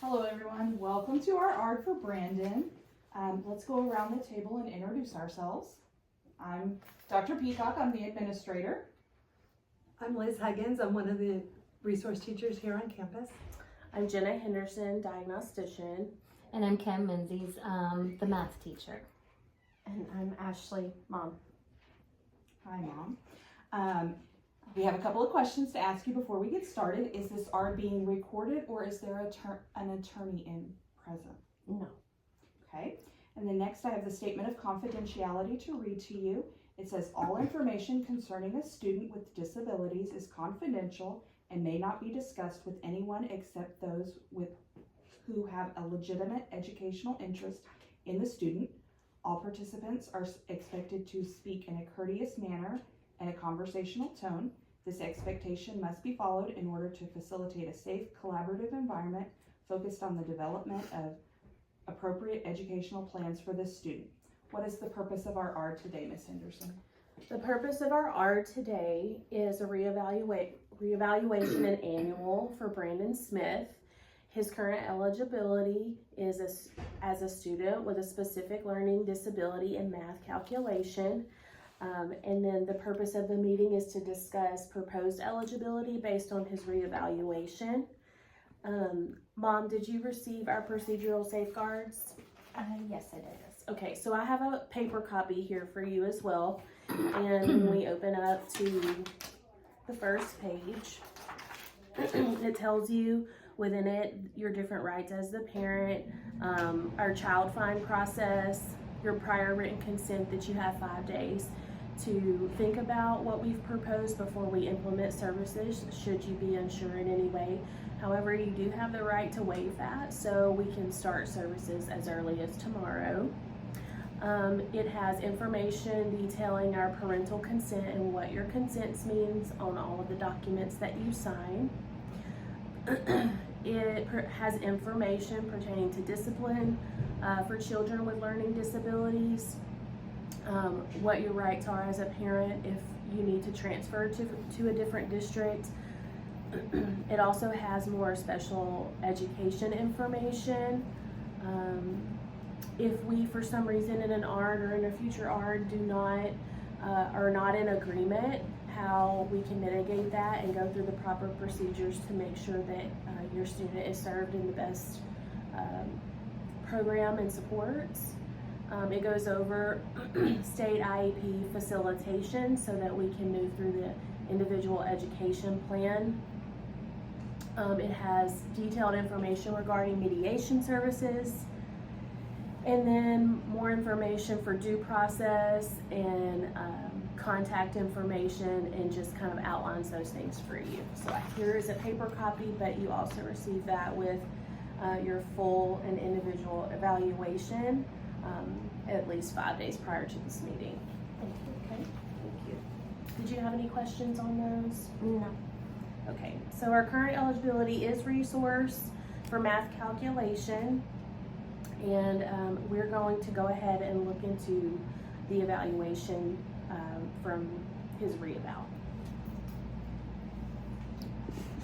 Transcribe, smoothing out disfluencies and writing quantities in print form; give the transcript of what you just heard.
Hello everyone, welcome to our ARD for Brandon. Let's go around the table and introduce ourselves. I'm Dr. Peacock, I'm the administrator. I'm Liz Huggins, I'm one of the resource teachers here on campus. I'm Jenna Henderson, diagnostician. And I'm Kim Menzies, the math teacher. And I'm Ashley, mom. Hi Mom. We have a couple of questions to ask you before we get started. Is this ARD being recorded or is there an attorney present? No. Okay, and then next I have the statement of confidentiality to read to you. It says all information concerning a student with disabilities is confidential and may not be discussed with anyone except those who have a legitimate educational interest in the student. All participants are expected to speak in a courteous manner and a conversational tone. This expectation must be followed in order to facilitate a safe, collaborative environment focused on the development of appropriate educational plans for this student. What is the purpose of our ARD today, Ms. Henderson? The purpose of our ARD today is a reevaluation and annual for Brandon Smith. His current eligibility is as a student with a specific learning disability in math calculation. And then the purpose of the meeting is to discuss proposed eligibility based on his reevaluation. Mom, did you receive our procedural safeguards? Yes, I did. Okay, so I have a paper copy here for you as well. And when we open up to the first page, it tells you within it your different rights as the parent, our child find process, your prior written consent that you have 5 days to think about what we've proposed before we implement services, should you be unsure in any way. However, you do have the right to waive that, so we can start services as early as tomorrow. It has information detailing our parental consent and what your consent means on all of the documents that you sign. It has information pertaining to discipline for children with learning disabilities, what your rights are as a parent if you need to transfer to a different district. It also has more special education information. If we, for some reason in an ARD or in a future ARD are not in agreement, how we can mitigate that and go through the proper procedures to make sure that your student is served in the best program and supports. It goes over state IEP facilitation so that we can move through the individual education plan. It has detailed information regarding mediation services, and then more information for due process and contact information, and just kind of outlines those things for you. So here is a paper copy, but you also receive that with your full and individual evaluation at least 5 days prior to this meeting. Thank you. Okay, thank you. Did you have any questions on those? No. Okay, so our current eligibility is resource for math calculation, and we're going to go ahead and look into the evaluation from his reeval.